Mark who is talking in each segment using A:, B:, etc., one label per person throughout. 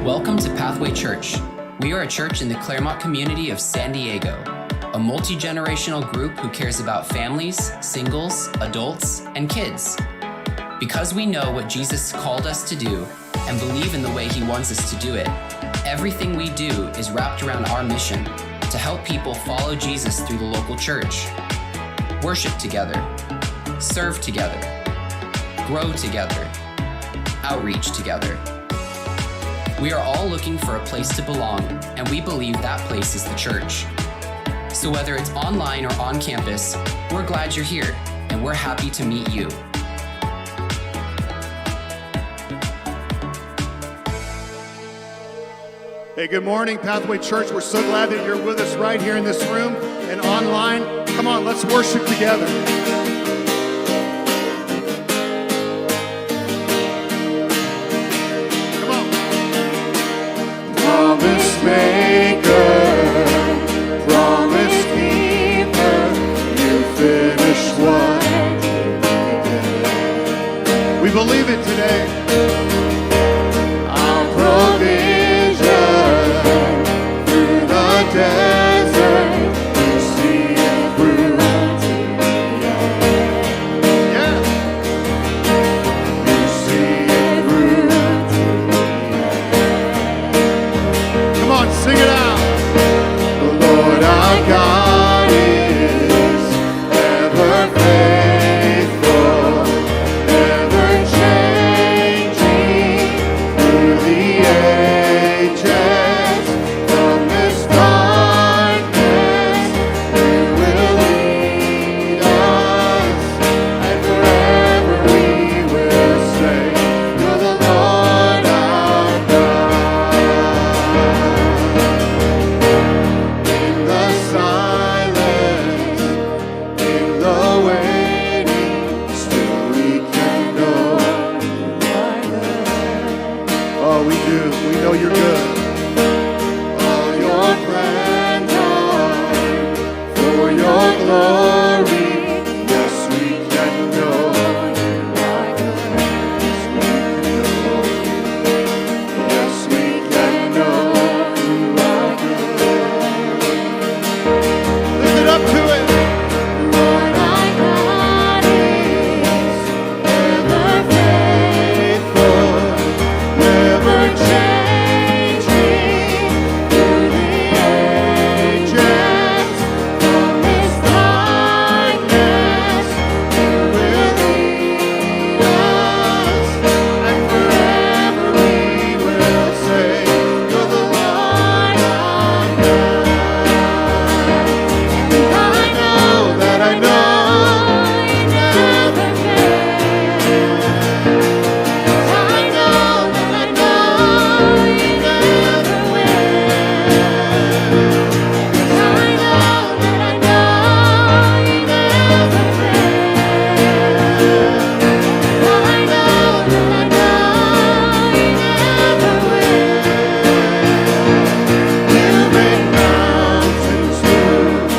A: Welcome to Pathway Church. We are a church in the Claremont community of San Diego, a multi-generational group who cares about families, singles, adults, and kids. Because we know what Jesus called us to do and believe in the way he wants us to do it, everything we do is wrapped around our mission to help people follow Jesus through the local church, worship together, serve together, grow together, outreach together. We are all looking for a place to belong, and we believe that place is the church. So whether it's online or on campus, we're glad you're here, and we're happy to meet you.
B: Hey, good morning, Pathway Church. We're so glad that you're with us right here in this room and online. Come on, let's worship together. Come on. Promise maker, promise keeper, you finished what we believe it today. Our provision through the desert, you see it through. Yeah, you see it through. Come on, sing it out. The Lord our God is ever faithful, ever changing through the ages. From this darkness, you will lead us, and forever we will say, you're the Lord our God. In the silence, in the waiting, still we can know you are good. Oh, we do. We know you're good. All your plans are for your glory. Yes, we can know you are good. Yes, we can know you are good. Lift it up to it. Lord, our God is ever faithful, never changing through the ages. From this darkness, you will lead us, and forever we will say, you're the Lord our God. And I know that I know you never fail. I know that I know you never will. I know that I know you never fail. I know that I know you never will. You make mountains move,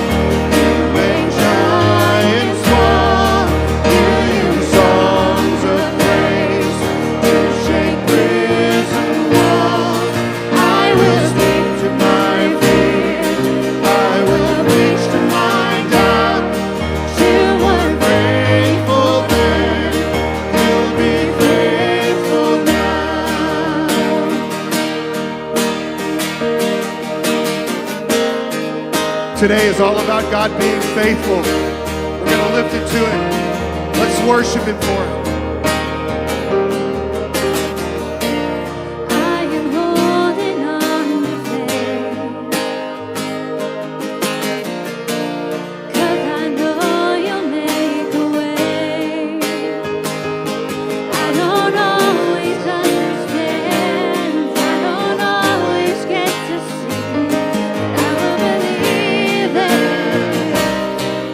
B: you make giants fall. You use songs of praise to shake prison walls. I will speak to my fear, I will reach to my doubt. You were faithful then, you'll be faithful now. Today is all about God being faithful. We're going to lift it to Him. Let's worship Him for it.
C: I am holding on to faith, 'cause I know you'll make a way. I don't always understand, I don't always get to see, but I will believe it.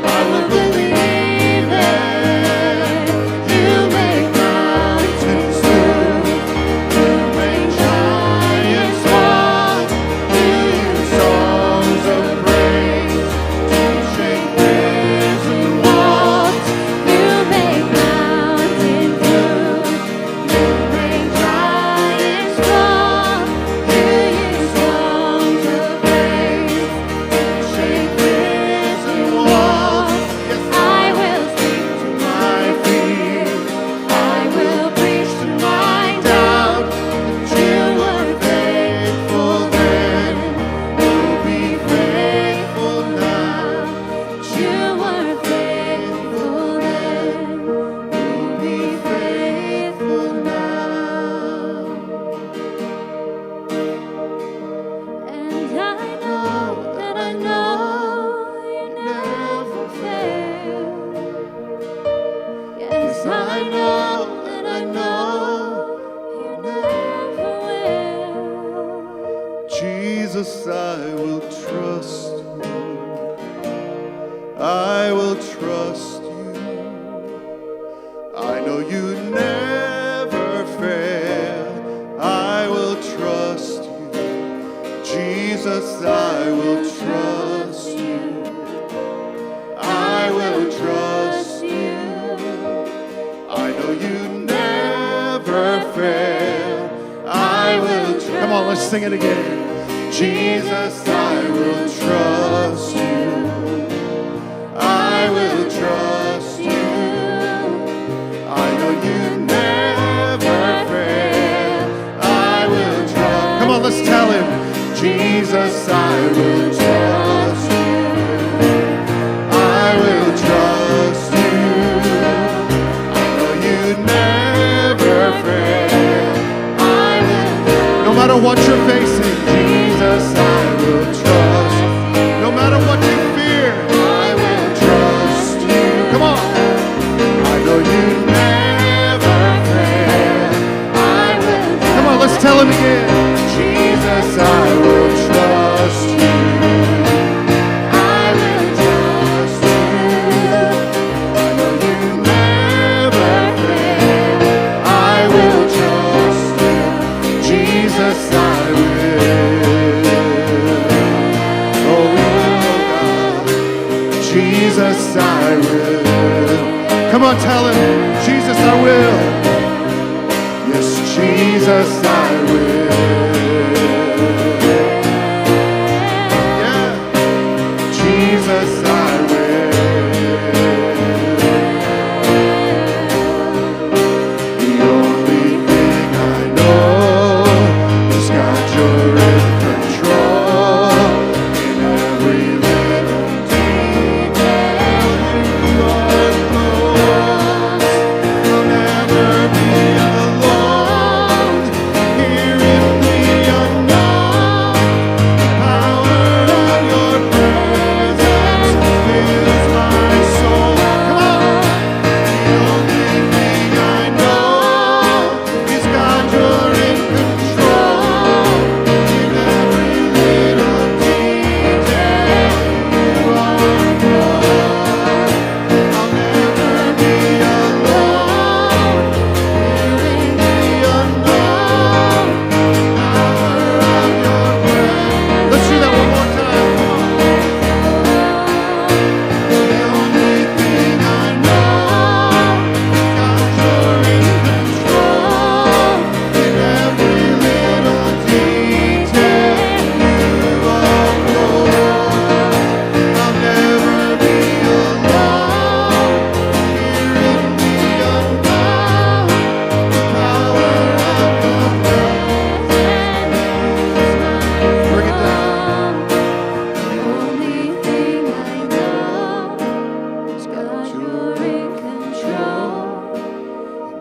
C: I will believe it. You
B: Jesus, I will trust you. I will trust you. I know you never fail. I will trust you. Jesus, I will trust you. I will trust you. I know you never fail. I will trust you. Come on, let's sing it again. Jesus, I will trust you. I will trust you. I know you never fail. I will trust. Come on, let's tell him. Jesus, I will trust you. I will trust you. I know you never fail. I will. No matter what you're facing, Jesus, I will trust. No matter what you fear, I will trust you. Come on. I know you never fail. I will. Come on, let's tell him again. Jesus, I will trust you. I will trust you. I know you never fail. I will trust you. Jesus, I will. Oh, we will, oh God. Jesus, I will. Come on, tell him. Jesus, I will. Yes, Jesus, I will. Yeah. Jesus, I will. The only thing I know is God, you're in control. In every little detail, you are close. I'll never be alone. Here in the unknown, the power of your presence fills my soul. Come on. The only thing I know is God, you're in control. In every little detail, you are close. I'll never be alone. Here in the unknown, power of your presence. Let's do that one more time. The only thing I know is God, you're in control. In every little detail, you are close. I'll never be alone. Here in the unknown, the power of your presence. Bring it down.
C: The only thing I know is God, you're in control.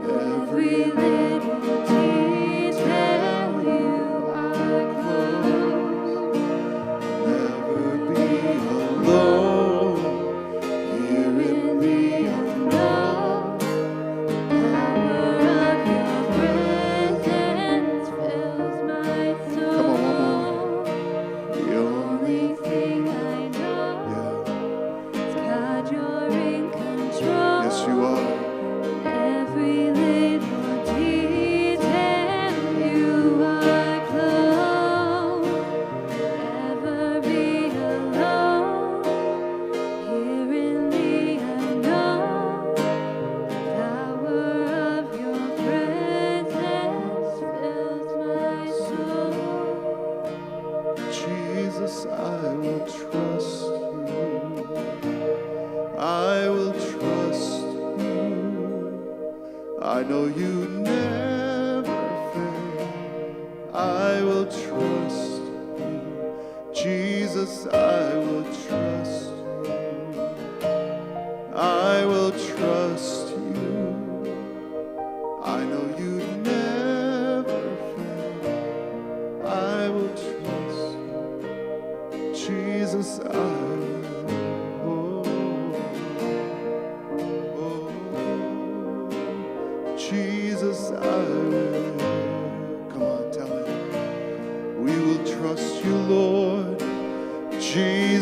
C: Every little detail, you are close.
B: Never be alone. Here in the
C: Unknown, power of your presence fills my soul.
B: Come on, one more. The
C: The
B: only
C: only thing I know is God, you're in control.
B: Yes, you are.
C: Every little detail, you are close. Never be alone. Here in the unknown, power of your presence fills my soul.
B: Jesus, I will trust you. I will trust you. I know you never fail. I will trust you. Jesus, I will trust you. I will trust you. I know you never fail. I will trust you. Jesus, I will. Oh, Jesus, I will. Come on, tell him. We will trust you, Lord.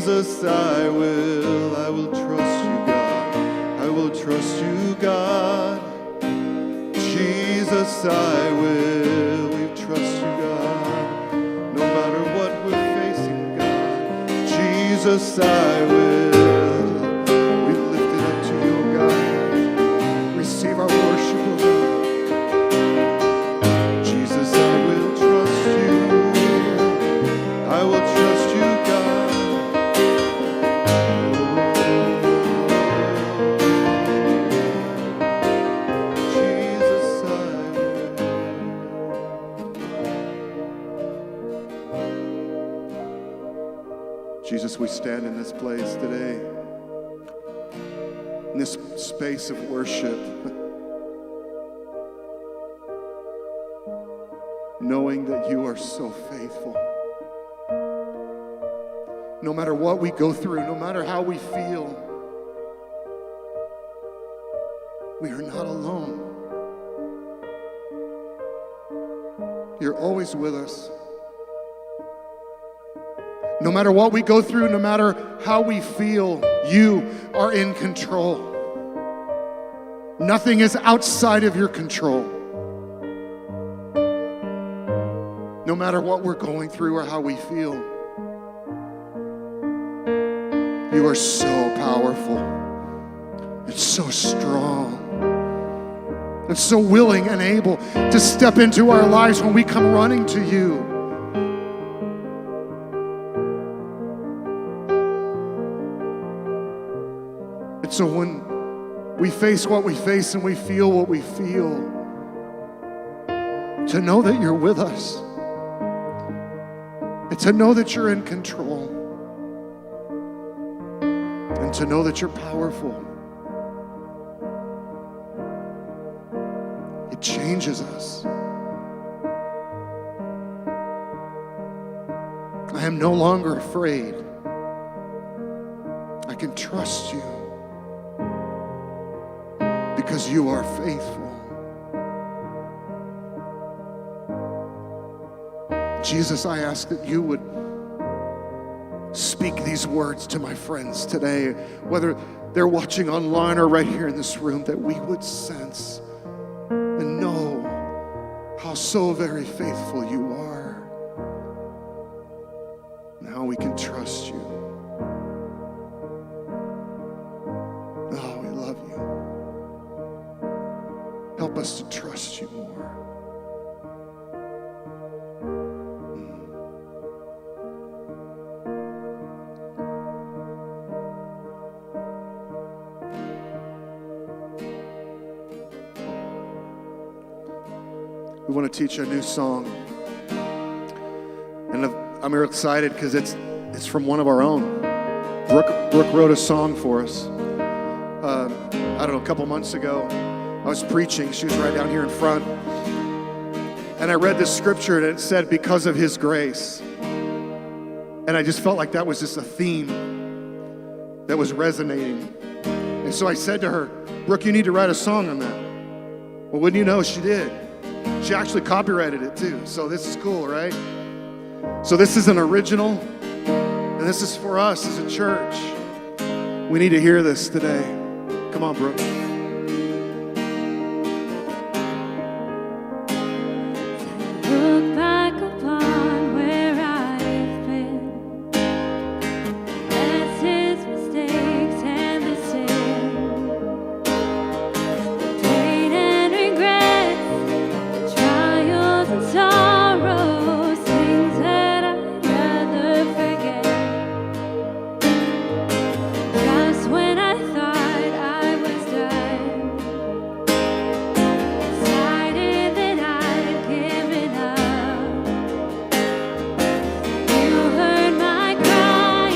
B: Jesus, I will trust you, God. I will trust you, God. Jesus, I will. We trust you, God. No matter what we're facing, God. Jesus, I will. We lift it up to you, God. Receive our worship, oh God. Jesus, I will trust you. I will trust you, God. Jesus, I will. Jesus, we stand in this place today, in this space of worship, knowing that you are so faithful. No matter what we go through, no matter how we feel, we are not alone. You're always with us. No matter what we go through, no matter how we feel, you are in control. Nothing is outside of your control. No matter what we're going through or how we feel, you are so powerful and so strong and so willing and able to step into our lives when we come running to you. And so when we face what we face and we feel what we feel, to know that you're with us and to know that you're in control, to know that you're powerful. It changes us. I am no longer afraid. I can trust you because you are faithful. Jesus, I ask that you would speak these words to my friends today, whether they're watching online or right here in this room, that we would sense and know how so very faithful you are and how we can trust you. Oh, we love you. Help us to trust you more. We want to teach a new song, and I'm real excited because it's from one of our own. Brooke wrote a song for us. I don't know, a couple months ago, I was preaching. She was right down here in front, and I read this scripture, and it said, "Because of His grace," and I just felt like that was just a theme that was resonating. And so I said to her, "Brooke, you need to write a song on that." Well, wouldn't you know, she did. She actually copyrighted it too, so this is cool, right? So this is an original, and this is for us as a church. We need to hear this today. Come on, Brooke.
C: Look back upon where I've been, past His mistakes and the sin, the pain and regrets, the trials and sorrows, things that I'd rather forget. Just when I thought I was done, decided that I'd given up. You heard my cry,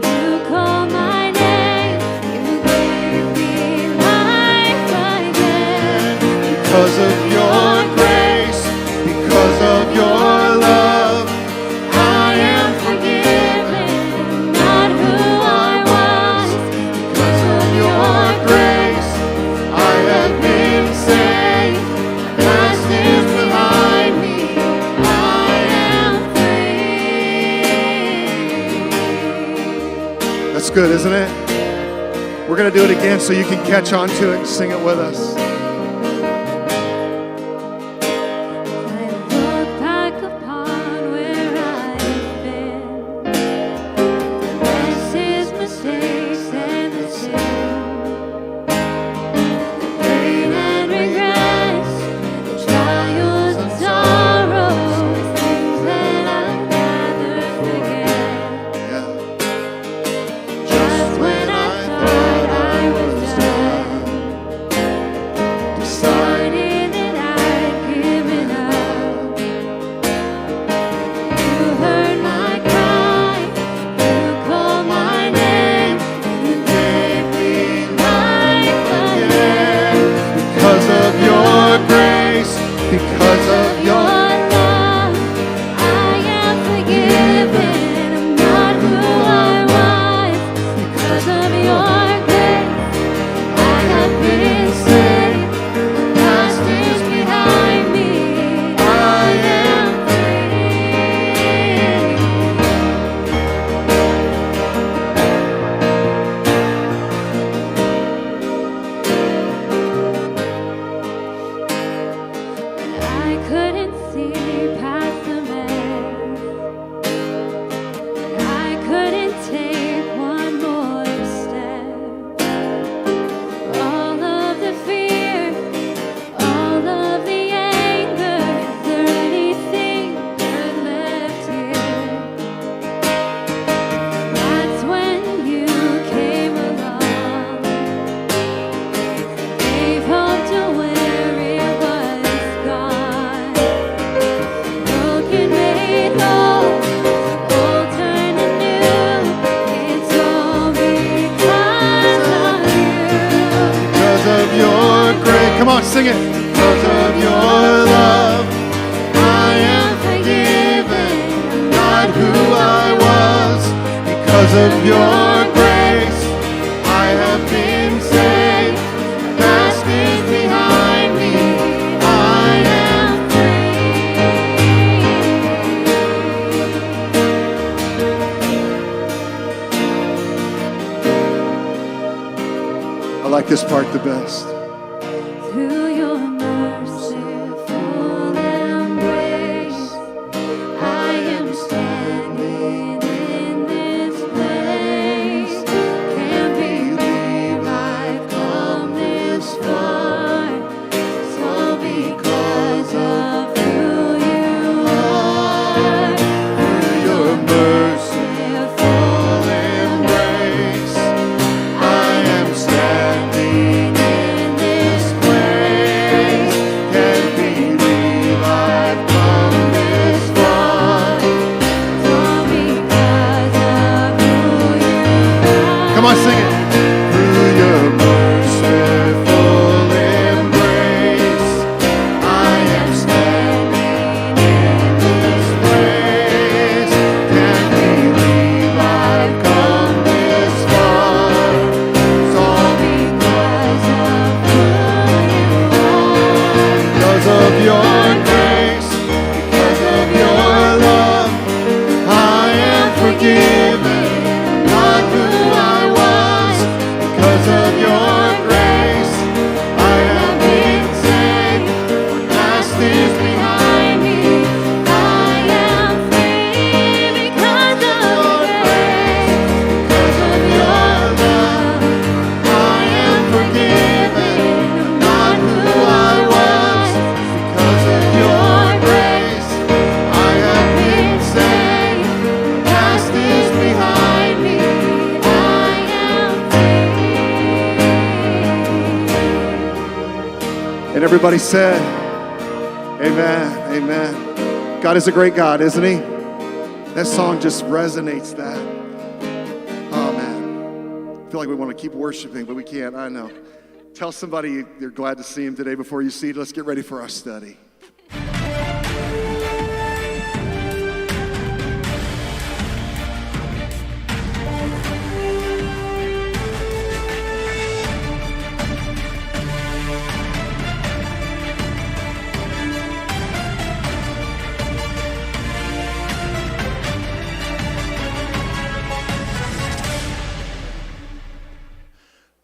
C: you called my name, you gave me life again.
B: Because of your grace, because good, isn't it? We're going to do it again so you can catch on to it and sing it with us. Come on, sing it. Because of your love, I am forgiven. I'm not who I was. Because of your grace, I have been saved. The past is behind me. I am free. I like this part the best.
C: Through your merciful embrace, I am standing in this place. Can't believe I've come this far. It's all because of who you are. Through your merciful embrace, I am standing in this place. Can't believe I've come this far. It's all because of who you are.
B: Come on, sing it. Through your merciful embrace, I am standing in this place. Can't believe I've come this far. It's all
C: Because of who you are.
B: because of your grace, because of your love, I am forgiven. Not who I was. Because of your grace, I have been saved. The past is behind me.
C: I am free because of grace.
B: Because of your love, I am forgiven. Not who I was. Because of your grace, I have been saved. The past is behind me.
C: I am free.
B: And everybody said, amen, amen. God is a great God, isn't he? That song just resonates that. Oh, man. I feel like we want to keep worshiping, but we can't, I know. Tell somebody you're glad to see him today before you see it. Let's get ready for our study.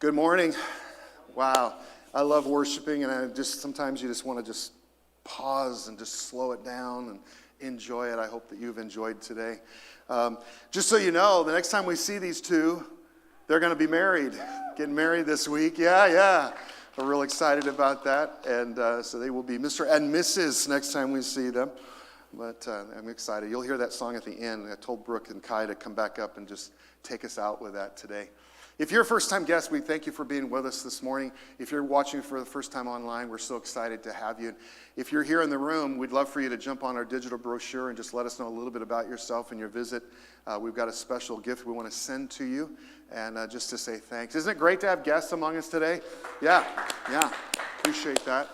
B: Good morning. Wow. I love worshiping, and sometimes you just want to just pause and just slow it down and enjoy it. I hope that you've enjoyed today. Just so you know, the next time we see these two, they're going to be married, getting married this week. Yeah. We're real excited about that, and so they will be Mr. and Mrs. next time we see them. But I'm excited. You'll hear that song at the end. I told Brooke and Kai to come back up and just take us out with that today. If you're a first-time guest, we thank you for being with us this morning. If you're watching for the first time online, we're so excited to have you. If you're here in the room, we'd love for you to jump on our digital brochure and just let us know a little bit about yourself and your visit. We've got a special gift we want to send to you, and just to say thanks. Isn't it great to have guests among us today? Yeah, appreciate that.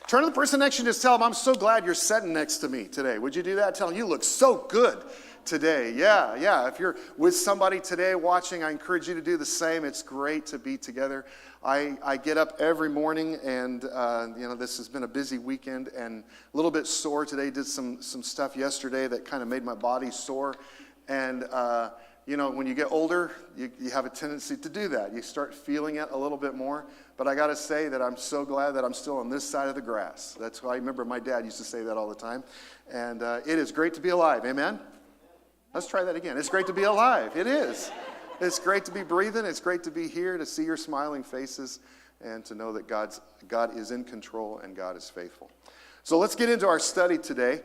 B: Turn to the person next to you and just tell them, I'm so glad you're sitting next to me today. Would you do that? Tell them, you look so good today. Yeah. If you're with somebody today watching, I encourage you to do the same. It's great to be together. I get up every morning, and this has been a busy weekend and a little bit sore today. Did some stuff yesterday that kind of made my body sore. And when you get older, you have a tendency to do that. You start feeling it a little bit more. But I got to say that I'm so glad that I'm still on this side of the grass. That's why I remember my dad used to say that all the time. And it is great to be alive. Amen? Let's try that again. It's great to be alive. It is. It's great to be breathing. It's great to be here, to see your smiling faces, and to know that God is in control and God is faithful. So let's get into our study today.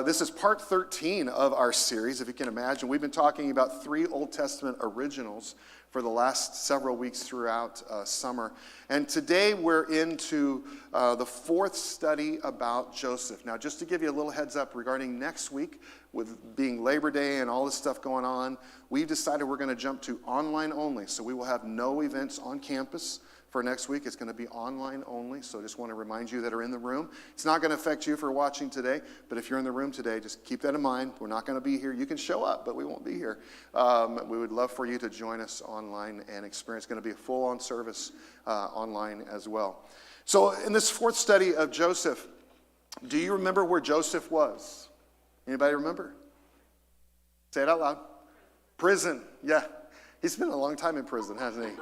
B: This is part 13 of our series, if you can imagine. We've been talking about 3 Old Testament originals for the last several weeks throughout summer. And today we're into the 4th study about Joseph. Now, just to give you a little heads up regarding next week, with being Labor Day and all this stuff going on, we've decided we're going to jump to online only. So we will have no events on campus for next week. It's going to be online only, so I just want to remind you that are in the room. It's not going to affect you for watching today, but if you're in the room today, just keep that in mind. We're not going to be here. You can show up, but we won't be here. We would love for you to join us online and experience. It's going to be a full-on service online as well. So in this 4th study of Joseph, do you remember where Joseph was? Anybody remember? Say it out loud. Prison. Yeah. He's been a long time in prison, hasn't he?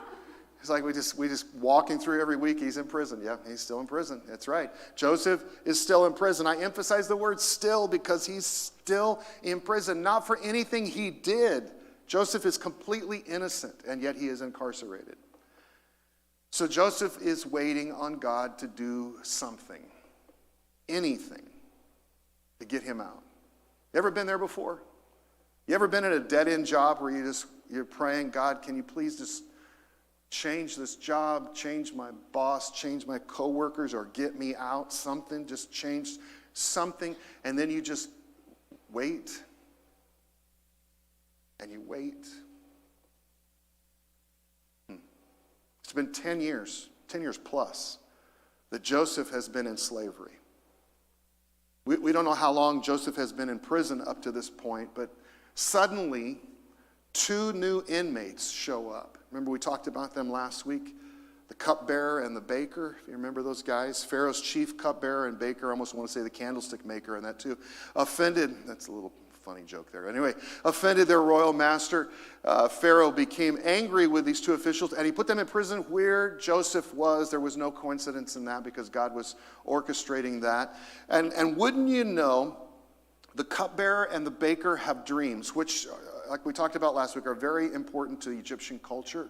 B: It's like we just walking through every week, he's in prison. Yeah, he's still in prison. That's right. Joseph is still in prison. I emphasize the word still because he's still in prison, not for anything he did. Joseph is completely innocent, and yet he is incarcerated. So Joseph is waiting on God to do something, anything, to get him out. You ever been there before? You ever been at a dead-end job where you're praying, God, can you please just change this job, change my boss, change my coworkers, or get me out, something, just change something, and then you just wait, and you wait. It's been 10 years plus, that Joseph has been in slavery. We don't know how long Joseph has been in prison up to this point, but suddenly 2 new inmates show up. Remember we talked about them last week? The cupbearer and the baker. If you remember those guys. Pharaoh's chief cupbearer and baker, I almost want to say the candlestick maker and that too, offended, that's a little funny joke there. Anyway, offended their royal master. Pharaoh became angry with these 2 officials, and he put them in prison where Joseph was. There was no coincidence in that because God was orchestrating that. And wouldn't you know, the cupbearer and the baker have dreams, which, like we talked about last week, are very important to Egyptian culture.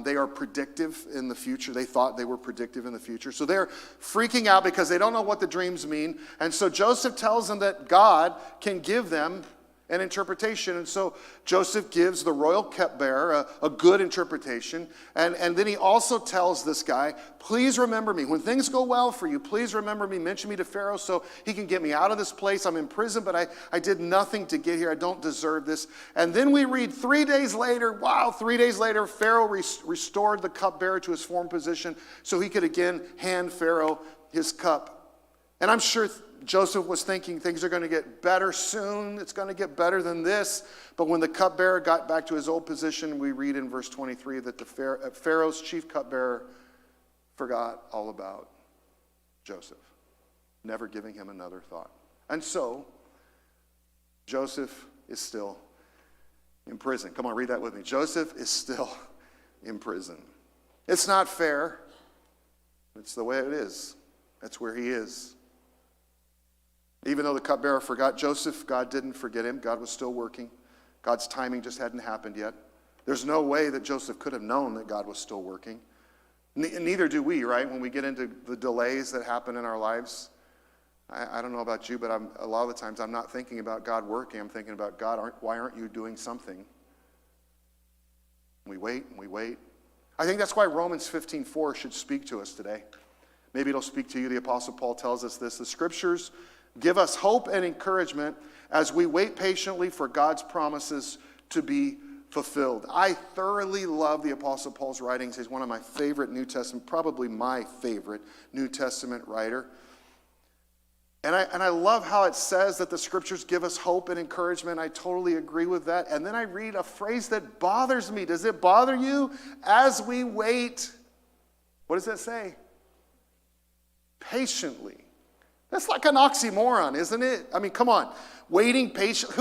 B: They are predictive in the future. They thought they were predictive in the future. So they're freaking out because they don't know what the dreams mean. And so Joseph tells them that God can give them an interpretation. And so Joseph gives the royal cupbearer a good interpretation. And then he also tells this guy, please remember me. When things go well for you, please remember me. Mention me to Pharaoh so he can get me out of this place. I'm in prison, but I did nothing to get here. I don't deserve this. And then we read 3 days later, 3 days later, Pharaoh restored the cupbearer to his former position so he could again hand Pharaoh his cup. And I'm sure Joseph was thinking things are going to get better soon. It's going to get better than this. But when the cupbearer got back to his old position, we read in verse 23 that the Pharaoh's chief cupbearer forgot all about Joseph, never giving him another thought. And so Joseph is still in prison. Come on, read that with me. Joseph is still in prison. It's not fair. It's the way it is. That's where he is. Even though the cupbearer forgot Joseph, God didn't forget him. God was still working. God's timing just hadn't happened yet. There's no way that Joseph could have known that God was still working. Neither do we, right? When we get into the delays that happen in our lives, I don't know about you, but a lot of the times I'm not thinking about God working. I'm thinking about, God, why aren't you doing something? We wait and we wait. I think that's why Romans 15:4 should speak to us today. Maybe it'll speak to you. The Apostle Paul tells us this. The Scriptures give us hope and encouragement as we wait patiently for God's promises to be fulfilled. I thoroughly love the Apostle Paul's writings. He's one of my favorite New Testament, probably my favorite New Testament writer. And I love how it says that the Scriptures give us hope and encouragement. I totally agree with that. And then I read a phrase that bothers me. Does it bother you? As we wait. What does that say? Patiently. That's like an oxymoron, isn't it? I mean, come on. Waiting patiently.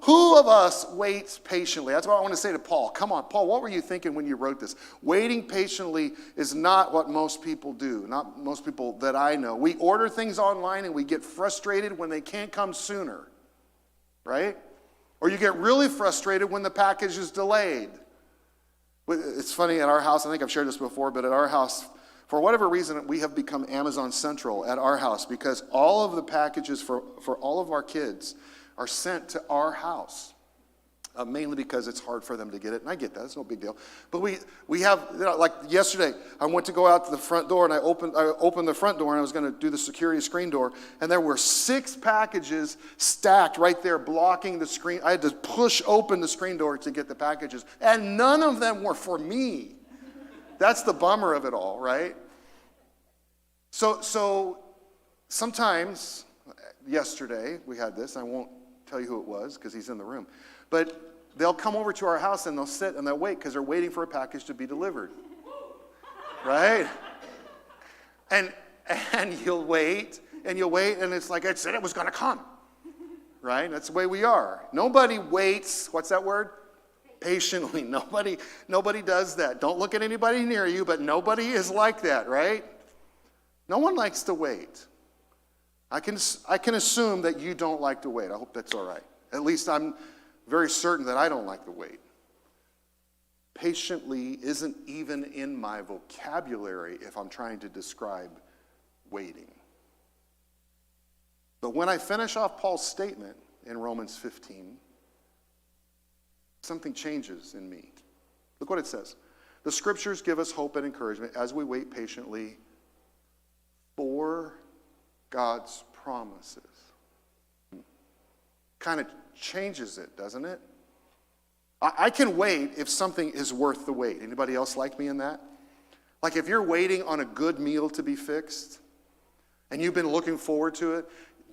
B: Who of us waits patiently? That's what I want to say to Paul. Come on, Paul, what were you thinking when you wrote this? Waiting patiently is not what most people do, not most people that I know. We order things online and we get frustrated when they can't come sooner, right? Or you get really frustrated when the package is delayed. It's funny, at our house, I think I've shared this before, but at our house, for whatever reason, we have become Amazon Central at our house because all of the packages for all of our kids are sent to our house, mainly because it's hard for them to get it. And I get that. It's no big deal. But we have, like yesterday, I went to go out to the front door, and I opened the front door, and I was going to do the security screen door, and there were 6 packages stacked right there blocking the screen. I had to push open the screen door to get the packages, and none of them were for me. That's the bummer of it all, right? So sometimes, yesterday we had this. I won't tell you who it was because he's in the room. But they'll come over to our house and they'll sit and they'll wait because they're waiting for a package to be delivered. Right? And you'll wait and it's like I said it was going to come. Right? That's the way we are. Nobody waits. What's that word? Patiently. Nobody does that. Don't look at anybody near you, but nobody is like that, right? No one likes to wait. I can assume that you don't like to wait. I hope that's all right. At least I'm very certain that I don't like to wait. Patiently isn't even in my vocabulary if I'm trying to describe waiting. But when I finish off Paul's statement in Romans 15, something changes in me. Look what it says. The Scriptures give us hope and encouragement as we wait patiently for God's promises. Kind of changes it, doesn't it? I can wait if something is worth the wait. Anybody else like me in that? Like if you're waiting on a good meal to be fixed and you've been looking forward to it,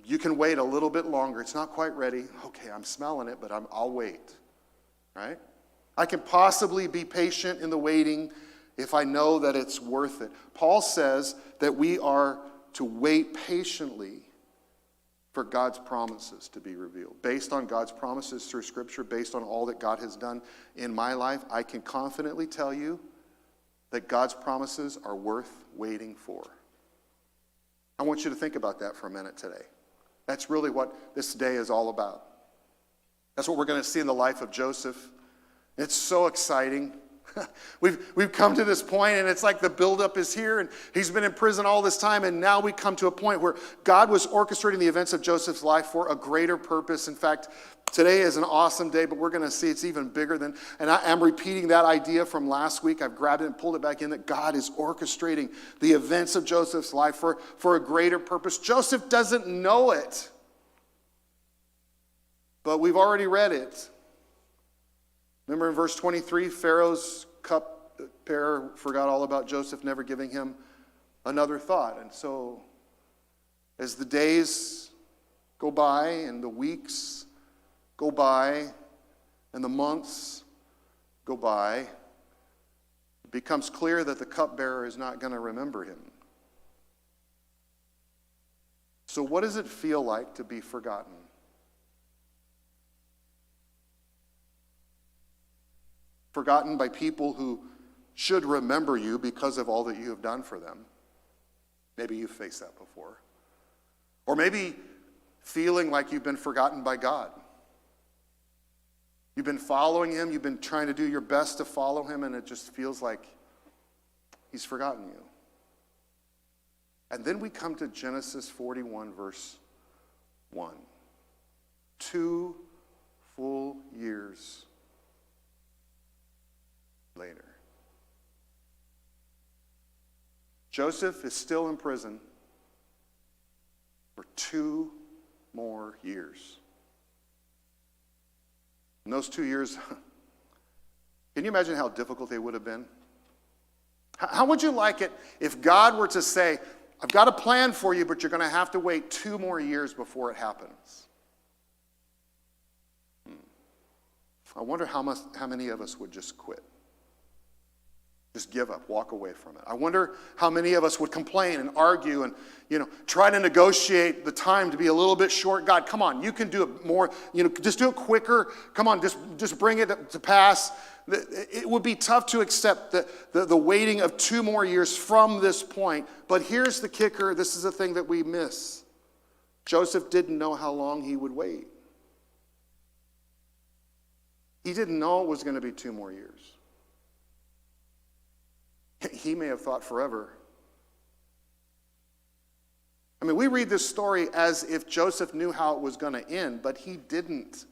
B: you can wait a little bit longer. It's not quite ready. Okay, I'm smelling it, but I'll wait. Right? I can possibly be patient in the waiting if I know that it's worth it. Paul says that we are to wait patiently for God's promises to be revealed. Based on God's promises through Scripture, based on all that God has done in my life, I can confidently tell you that God's promises are worth waiting for. I want you to think about that for a minute today. That's really what this day is all about. That's what we're going to see in the life of Joseph. It's so exciting. We've come to this point, and it's like the buildup is here, and he's been in prison all this time, and now we come to a point where God was orchestrating the events of Joseph's life for a greater purpose. In fact, today is an awesome day, but we're going to see it's even bigger than, and I am repeating that idea from last week. I've grabbed it and pulled it back in, that God is orchestrating the events of Joseph's life for a greater purpose. Joseph doesn't know it, but we've already read it. Remember in verse 23, Pharaoh's cupbearer forgot all about Joseph, never giving him another thought. And so as the days go by and the weeks go by and the months go by, it becomes clear that the cupbearer is not going to remember him. So what does it feel like to be forgotten? Forgotten by people who should remember you because of all that you have done for them. Maybe you've faced that before. Or maybe feeling like you've been forgotten by God. You've been following him, you've been trying to do your best to follow him, and it just feels like he's forgotten you. And then we come to Genesis 41, verse 1. 2 full years later. Joseph is still in prison for 2 more years. In those 2 years, can you imagine how difficult they would have been? How would you like it if God were to say, I've got a plan for you, but you're going to have to wait 2 more years before it happens? I wonder how many of us would just quit. Just give up, walk away from it. I wonder how many of us would complain and argue and, try to negotiate the time to be a little bit short. God, come on, you can do it more, just do it quicker. Come on, just bring it to pass. It would be tough to accept the waiting of 2 more years from this point. But here's the kicker. This is the thing that we miss. Joseph didn't know how long he would wait. He didn't know it was going to be 2 more years. He may have thought forever. I mean, we read this story as if Joseph knew how it was going to end, but he didn't.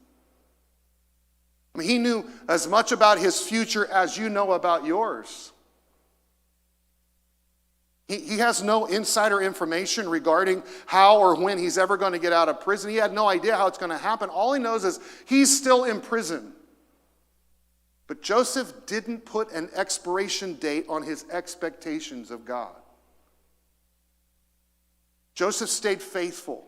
B: I mean, he knew as much about his future as you know about yours. He has no insider information regarding how or when he's ever going to get out of prison. He had no idea how it's going to happen. All he knows is he's still in prison. But Joseph didn't put an expiration date on his expectations of God. Joseph stayed faithful.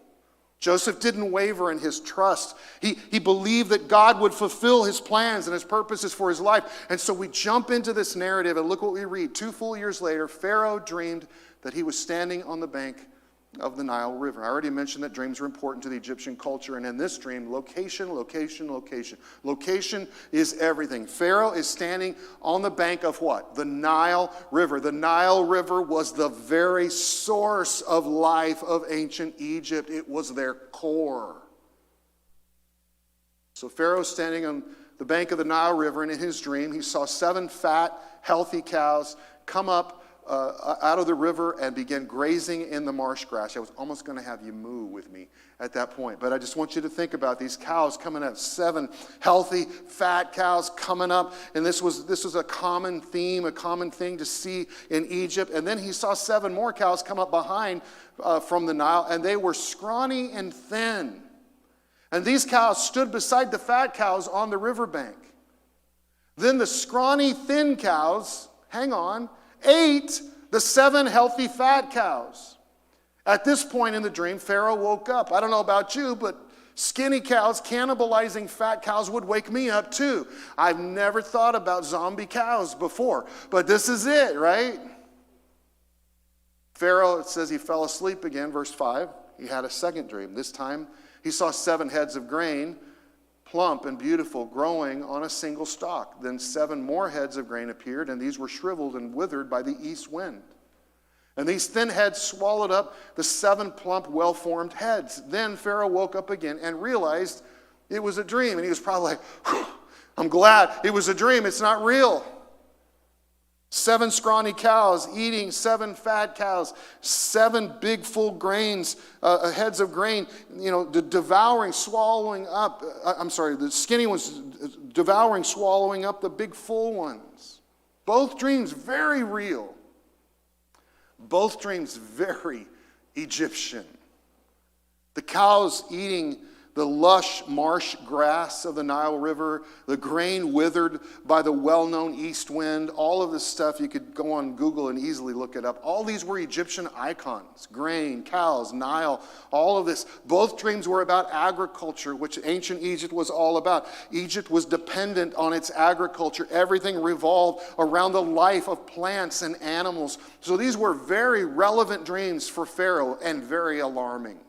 B: Joseph didn't waver in his trust. He believed that God would fulfill his plans and his purposes for his life. And so we jump into this narrative and look what we read. 2 full years later, Pharaoh dreamed that he was standing on the bank of the Nile River. I already mentioned that dreams are important to the Egyptian culture, and in this dream, location. Location is everything. Pharaoh is standing on the bank of what? The Nile River. The Nile River was the very source of life of ancient Egypt. It was their core. So Pharaoh's standing on the bank of the Nile River, and in his dream, he saw 7 fat, healthy cows come up out of the river and began grazing in the marsh grass. I was almost going to have you moo with me at that point. But I just want you to think about these cows coming up. 7 healthy, fat cows coming up. And this was a common theme, a common thing to see in Egypt. And then he saw 7 more cows come up behind from the Nile. And they were scrawny and thin. And these cows stood beside the fat cows on the riverbank. Then the scrawny, thin cows, ate the 7 healthy fat cows. At this point in the dream, Pharaoh woke up. I don't know about you, but skinny cows cannibalizing fat cows would wake me up too. I've never thought about zombie cows before, but this is it, right? Pharaoh, it says he fell asleep again, verse 5. He had a second dream. This time he saw 7 heads of grain, plump and beautiful, growing on a single stalk. Then 7 more heads of grain appeared, and these were shriveled and withered by the east wind. And these thin heads swallowed up the 7 plump, well-formed heads. Then Pharaoh woke up again and realized it was a dream. And he was probably like, I'm glad it was a dream. It's not real. 7 scrawny cows eating 7 fat cows, 7 big full grains, heads of grain, devouring, swallowing up. The skinny ones devouring, swallowing up the big full ones. Both dreams very real. Both dreams very Egyptian. The cows eating the lush marsh grass of the Nile River, the grain withered by the well-known east wind, all of this stuff, you could go on Google and easily look it up. All these were Egyptian icons, grain, cows, Nile, all of this. Both dreams were about agriculture, which ancient Egypt was all about. Egypt was dependent on its agriculture. Everything revolved around the life of plants and animals. So these were very relevant dreams for Pharaoh and very alarming.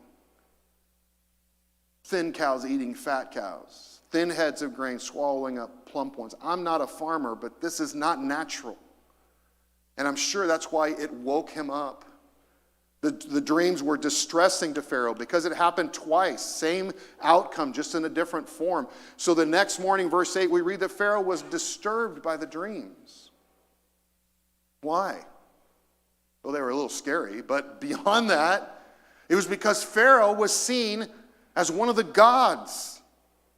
B: Thin cows eating fat cows. Thin heads of grain swallowing up plump ones. I'm not a farmer, but this is not natural. And I'm sure that's why it woke him up. The dreams were distressing to Pharaoh because it happened twice. Same outcome, just in a different form. So the next morning, verse 8, we read that Pharaoh was disturbed by the dreams. Why? Well, they were a little scary, but beyond that, it was because Pharaoh was seen as one of the gods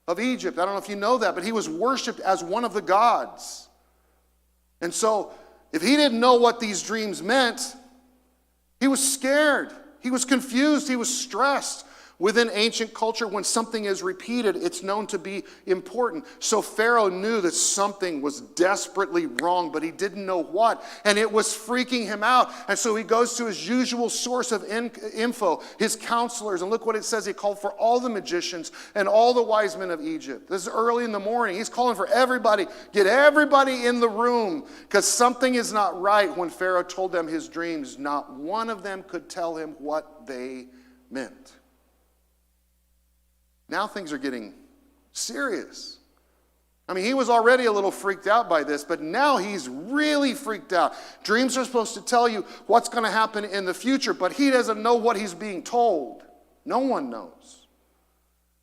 B: of Egypt. I don't know if you know that, but he was worshipped as one of the gods. And so, if he didn't know what these dreams meant, he was scared. He was confused. He was stressed. Within ancient culture, when something is repeated, it's known to be important. So Pharaoh knew that something was desperately wrong, but he didn't know what. And it was freaking him out. And so he goes to his usual source of info, his counselors. And look what it says. He called for all the magicians and all the wise men of Egypt. This is early in the morning. He's calling for everybody. Get everybody in the room, because something is not right. When Pharaoh told them his dreams, not one of them could tell him what they meant. Now things are getting serious. I mean, he was already a little freaked out by this, but now he's really freaked out. Dreams are supposed to tell you what's going to happen in the future, but he doesn't know what he's being told. No one knows.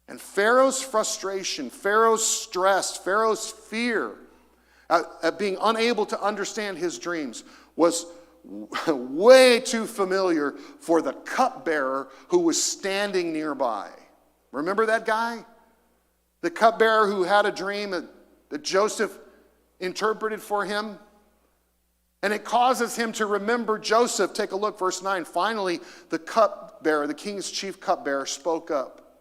B: And Pharaoh's frustration, Pharaoh's stress, Pharaoh's fear at being unable to understand his dreams was way too familiar for the cupbearer who was standing nearby. Remember that guy? The cupbearer who had a dream that Joseph interpreted for him? And it causes him to remember Joseph. Take a look, verse 9. Finally, the cupbearer, the king's chief cupbearer, spoke up.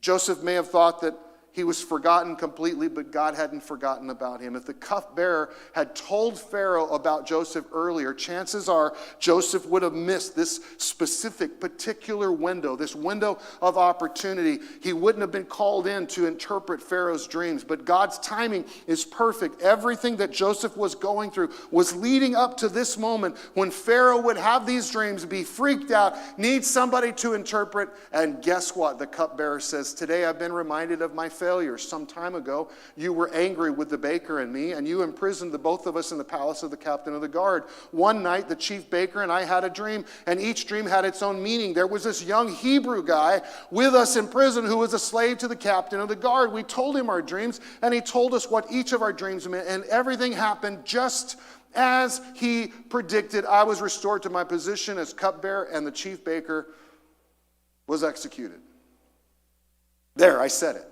B: Joseph may have thought that he was forgotten completely, but God hadn't forgotten about him. If the cupbearer had told Pharaoh about Joseph earlier, chances are Joseph would have missed this specific, particular window, this window of opportunity. He wouldn't have been called in to interpret Pharaoh's dreams, but God's timing is perfect. Everything that Joseph was going through was leading up to this moment when Pharaoh would have these dreams, be freaked out, need somebody to interpret, and guess what? The cupbearer says, "Today I've been reminded of my failures. Some time ago, you were angry with the baker and me, and you imprisoned the both of us in the palace of the captain of the guard. One night, the chief baker and I had a dream, and each dream had its own meaning. There was this young Hebrew guy with us in prison who was a slave to the captain of the guard. We told him our dreams, and he told us what each of our dreams meant, and everything happened just as he predicted. I was restored to my position as cupbearer, and the chief baker was executed." There, I said it.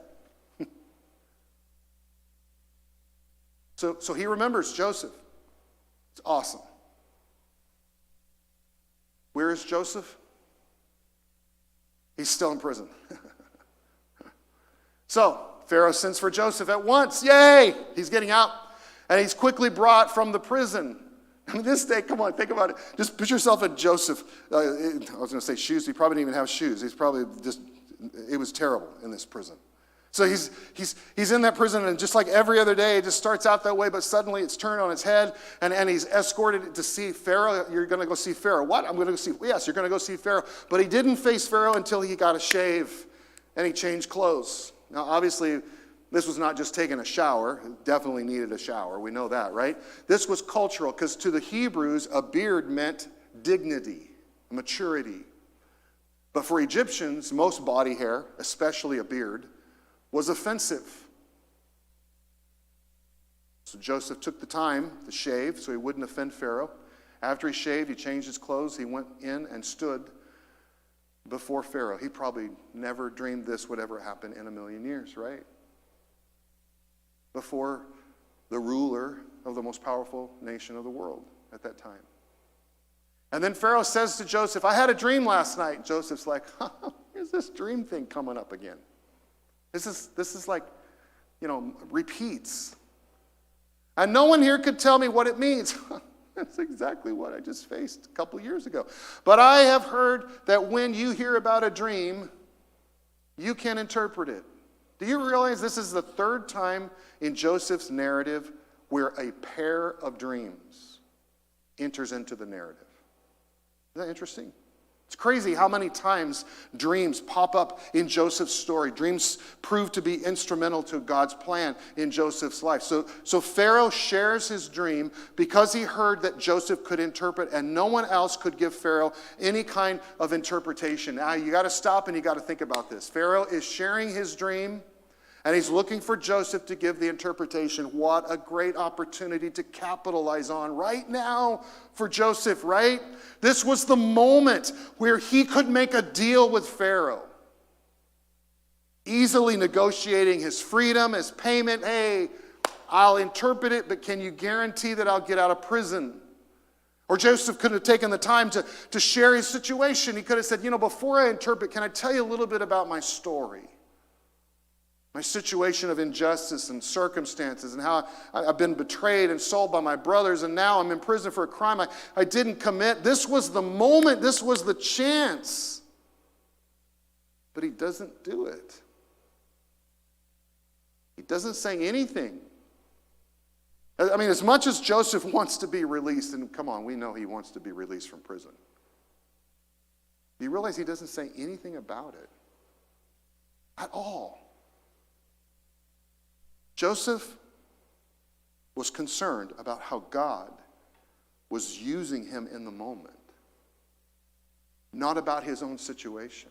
B: So he remembers Joseph. It's awesome. Where is Joseph? He's still in prison. So Pharaoh sends for Joseph at once. Yay! He's getting out. And he's quickly brought from the prison. I mean, this day, come on, think about it. Just put yourself in Joseph. I was going to say shoes. He probably didn't even have shoes. He's probably just, it was terrible in this prison. So he's in that prison, and just like every other day, it just starts out that way, but suddenly it's turned on its head, and he's escorted to see Pharaoh. You're going to go see Pharaoh. What? I'm going to go see, yes, you're going to go see Pharaoh. But he didn't face Pharaoh until he got a shave, and he changed clothes. Now, obviously, this was not just taking a shower. It definitely needed a shower. We know that, right? This was cultural, because to the Hebrews, a beard meant dignity, maturity. But for Egyptians, most body hair, especially a beard, was offensive. So Joseph took the time to shave so he wouldn't offend Pharaoh. After he shaved, he changed his clothes. He went in and stood before Pharaoh. He probably never dreamed this would ever happen in a million years, right? Before the ruler of the most powerful nation of the world at that time. And then Pharaoh says to Joseph, "I had a dream last night." Joseph's like, here's this dream thing coming up again. This is like, repeats. And no one here could tell me what it means. That's exactly what I just faced a couple years ago. But I have heard that when you hear about a dream, you can interpret it. Do you realize this is the third time in Joseph's narrative where a pair of dreams enters into the narrative? Isn't that interesting?
D: It's crazy how many times dreams pop up in Joseph's story. Dreams prove to be instrumental to God's plan in Joseph's life. So Pharaoh shares his dream because he heard that Joseph could interpret, and no one else could give Pharaoh any kind of interpretation. Now you got to stop and you got to think about this. Pharaoh is sharing his dream, and he's looking for Joseph to give the interpretation. What a great opportunity to capitalize on right now for Joseph, right? This was the moment where he could make a deal with Pharaoh. Easily negotiating his freedom, his payment. Hey, I'll interpret it, but can you guarantee that I'll get out of prison? Or Joseph could have taken the time to share his situation. He could have said, before I interpret, can I tell you a little bit about my story? My situation of injustice and circumstances and how I've been betrayed and sold by my brothers, and now I'm in prison for a crime I didn't commit. This was the moment. This was the chance. But he doesn't do it. He doesn't say anything. I mean, as much as Joseph wants to be released, and come on, we know he wants to be released from prison. You realize he doesn't say anything about it at all. Joseph was concerned about how God was using him in the moment, not about his own situation.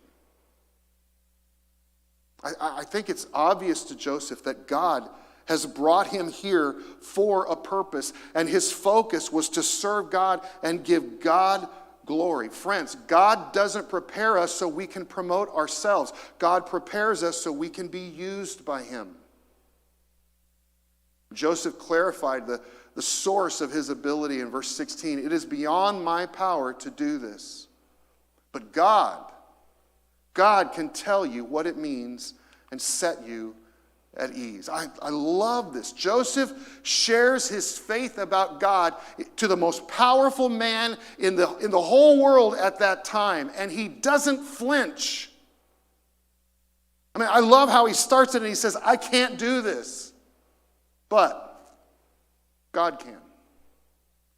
D: I think it's obvious to Joseph that God has brought him here for a purpose, and his focus was to serve God and give God glory. Friends, God doesn't prepare us so we can promote ourselves. God prepares us so we can be used by him. Joseph clarified the source of his ability in verse 16. It is beyond my power to do this. But God can tell you what it means and set you at ease. I love this. Joseph shares his faith about God to the most powerful man in the whole world at that time, and he doesn't flinch. I mean, I love how he starts it and he says, I can't do this. But God can.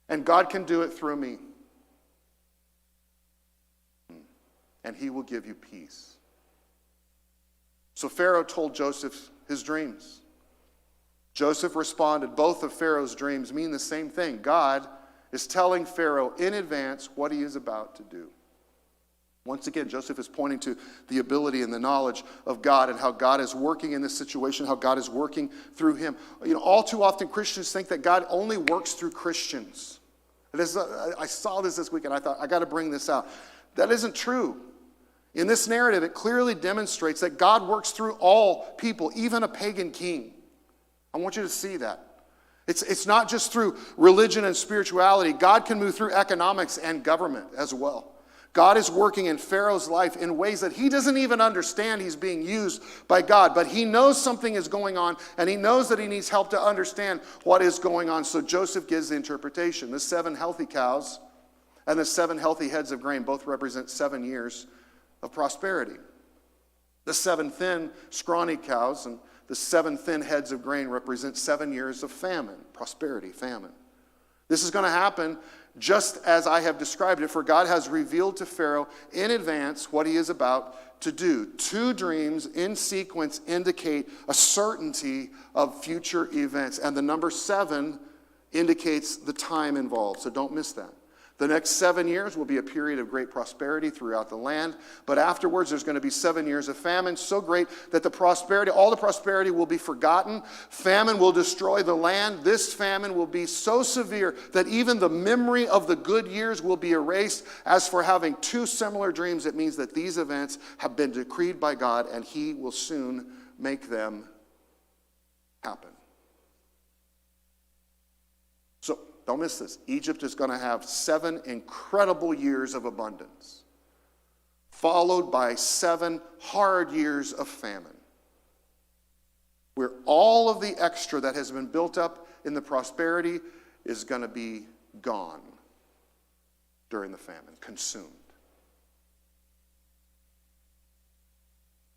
D: And God can do it through me. And he will give you peace. So Pharaoh told Joseph his dreams. Joseph responded. Both of Pharaoh's dreams mean the same thing. God is telling Pharaoh in advance what he is about to do. Once again, Joseph is pointing to the ability and the knowledge of God and how God is working in this situation, how God is working through him. All too often Christians think that God only works through Christians. I saw this week and I thought, I got to bring this out. That isn't true. In this narrative, it clearly demonstrates that God works through all people, even a pagan king. I want you to see that. It's not just through religion and spirituality. God can move through economics and government as well. God is working in Pharaoh's life in ways that he doesn't even understand he's being used by God. But he knows something is going on, and he knows that he needs help to understand what is going on. So Joseph gives the interpretation. The 7 healthy cows and the 7 healthy heads of grain both represent 7 years of prosperity. The 7 thin, scrawny cows and the 7 thin heads of grain represent 7 years of famine, prosperity, famine. This is going to happen just as I have described it, for God has revealed to Pharaoh in advance what he is about to do. 2 dreams in sequence indicate a certainty of future events, and the number 7 indicates the time involved, so don't miss that. The next 7 years will be a period of great prosperity throughout the land, but afterwards there's going to be 7 years of famine, so great that all the prosperity will be forgotten. Famine will destroy the land. This famine will be so severe that even the memory of the good years will be erased. As for having 2 similar dreams, it means that these events have been decreed by God, and he will soon make them happen. So, don't miss this. Egypt is going to have 7 incredible years of abundance, followed by 7 hard years of famine, where all of the extra that has been built up in the prosperity is going to be gone during the famine, consumed.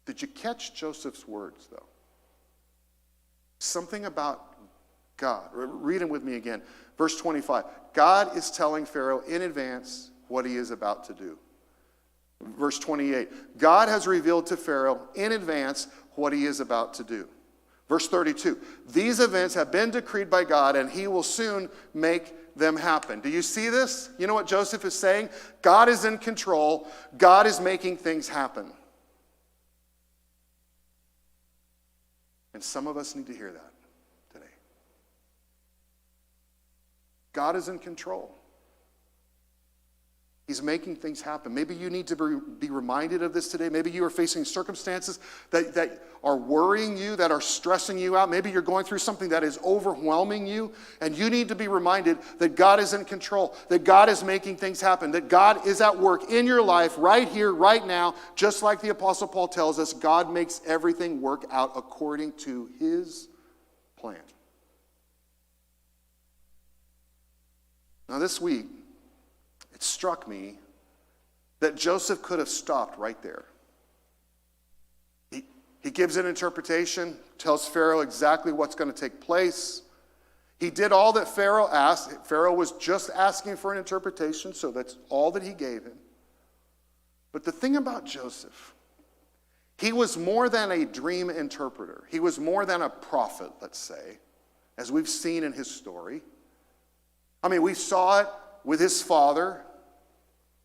D: Did you catch Joseph's words, though? Something about God. Read them with me again. Verse 25. God is telling Pharaoh in advance what he is about to do. Verse 28, God has revealed to Pharaoh in advance what he is about to do. Verse 32, these events have been decreed by God, and he will soon make them happen. Do you see this? You know what Joseph is saying? God is in control. God is making things happen. And some of us need to hear that today. God is in control. He's making things happen. Maybe you need to be reminded of this today. Maybe you are facing circumstances that are worrying you, that are stressing you out. Maybe you're going through something that is overwhelming you, and you need to be reminded that God is in control, that God is making things happen, that God is at work in your life right here, right now, just like the Apostle Paul tells us, God makes everything work out according to his plan. Now this week, it struck me that Joseph could have stopped right there. He gives an interpretation, tells Pharaoh exactly what's going to take place. He did all that Pharaoh asked. Pharaoh was just asking for an interpretation, so that's all that he gave him. But the thing about Joseph, he was more than a dream interpreter. He was more than a prophet, let's say, as we've seen in his story. I mean, we saw it with his father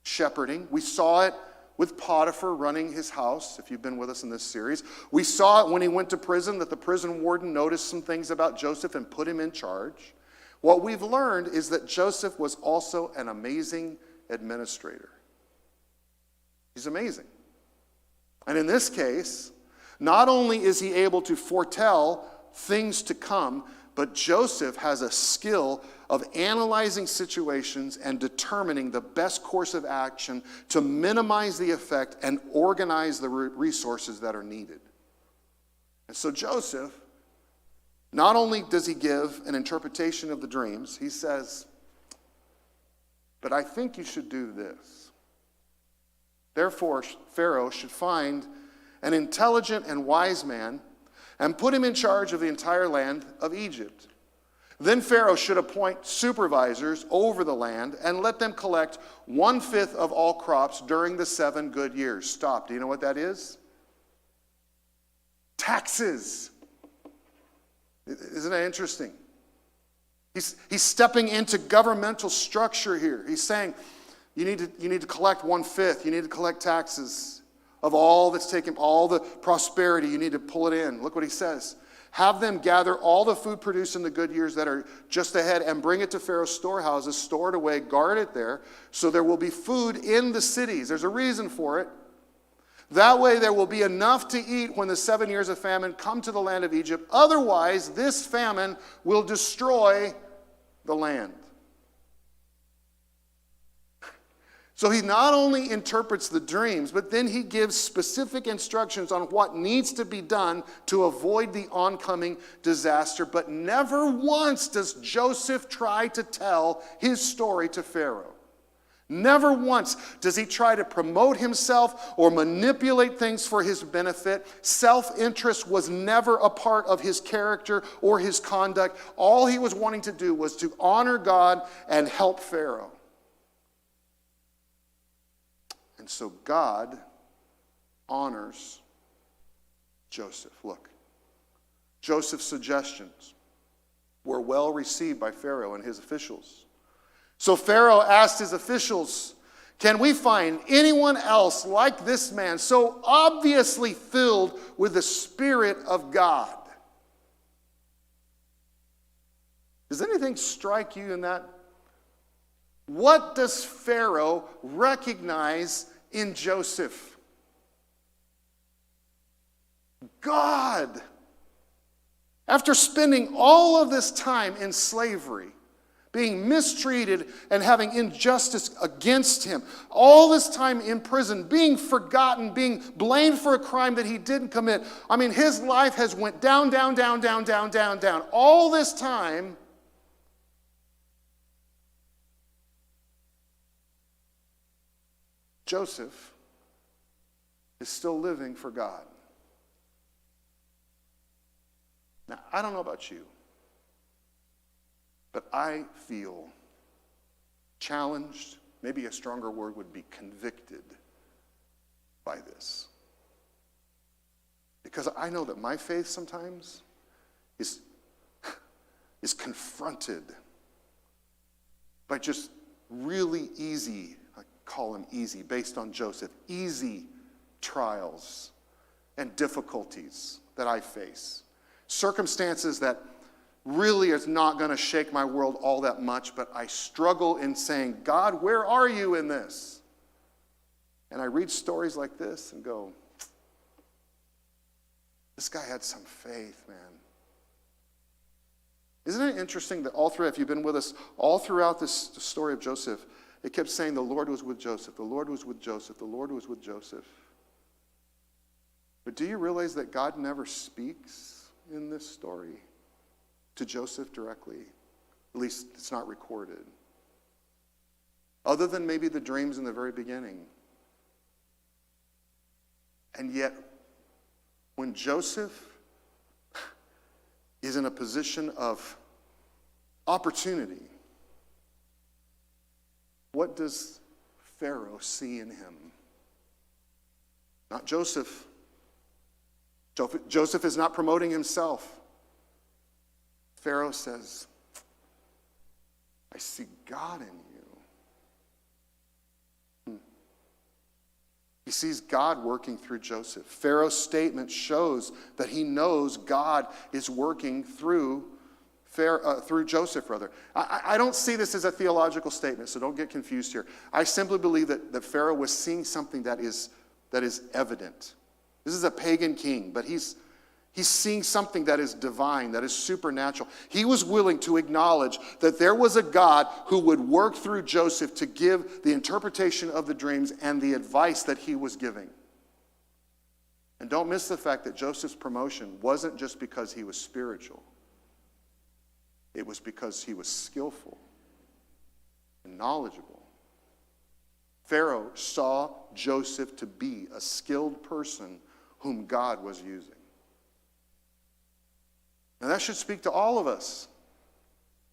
D: shepherding. We saw it with Potiphar running his house, if you've been with us in this series. We saw it when he went to prison, that the prison warden noticed some things about Joseph and put him in charge. What we've learned is that Joseph was also an amazing administrator. He's amazing. And in this case, not only is he able to foretell things to come, but Joseph has a skill of analyzing situations and determining the best course of action to minimize the effect and organize the resources that are needed. And so Joseph, not only does he give an interpretation of the dreams, he says, but I think you should do this. Therefore, Pharaoh should find an intelligent and wise man and put him in charge of the entire land of Egypt. Then Pharaoh should appoint supervisors over the land and let them collect 1/5 of all crops during the 7 good years. Stop. Do you know what that is? Taxes. Isn't that interesting? He's stepping into governmental structure here. He's saying, you need to collect 1/5. You need to collect taxes of all that's taken, all the prosperity. You need to pull it in. Look what he says. Have them gather all the food produced in the good years that are just ahead and bring it to Pharaoh's storehouses, store it away, guard it there, so there will be food in the cities. There's a reason for it. That way there will be enough to eat when the 7 years of famine come to the land of Egypt. Otherwise, this famine will destroy the land. So he not only interprets the dreams, but then he gives specific instructions on what needs to be done to avoid the oncoming disaster. But never once does Joseph try to tell his story to Pharaoh. Never once does he try to promote himself or manipulate things for his benefit. Self-interest was never a part of his character or his conduct. All he was wanting to do was to honor God and help Pharaoh. And so God honors Joseph. Look, Joseph's suggestions were well received by Pharaoh and his officials. So Pharaoh asked his officials, can we find anyone else like this man, so obviously filled with the Spirit of God? Does anything strike you in that? What does Pharaoh recognize in Joseph? God. After spending all of this time in slavery, being mistreated and having injustice against him, all this time in prison, being forgotten, being blamed for a crime that he didn't commit. I mean, his life has went down, down, down, down, down, down, down. All this time, Joseph is still living for God. Now, I don't know about you, but I feel challenged, maybe a stronger word would be convicted, by this. Because I know that my faith sometimes is confronted by just really easy, I call them easy, based on Joseph, easy trials and difficulties that I face. Circumstances that really is not going to shake my world all that much, but I struggle in saying, God, where are you in this? And I read stories like this and go, this guy had some faith, man. Isn't it interesting that if you've been with us all throughout this story of Joseph, it kept saying the Lord was with Joseph, the Lord was with Joseph, the Lord was with Joseph. But do you realize that God never speaks in this story to Joseph directly? At least it's not recorded. Other than maybe the dreams in the very beginning. And yet, when Joseph is in a position of opportunity, what does Pharaoh see in him? Not Joseph. Joseph is not promoting himself. Pharaoh says, I see God in you. He sees God working through Joseph. Pharaoh's statement shows that he knows God is working through Joseph, rather. I don't see this as a theological statement, so don't get confused here. I simply believe that Pharaoh was seeing something that is evident. This is a pagan king, but he's seeing something that is divine, that is supernatural. He was willing to acknowledge that there was a God who would work through Joseph to give the interpretation of the dreams and the advice that he was giving. And don't miss the fact that Joseph's promotion wasn't just because he was spiritual. It was because he was skillful and knowledgeable. Pharaoh saw Joseph to be a skilled person whom God was using. Now that should speak to all of us.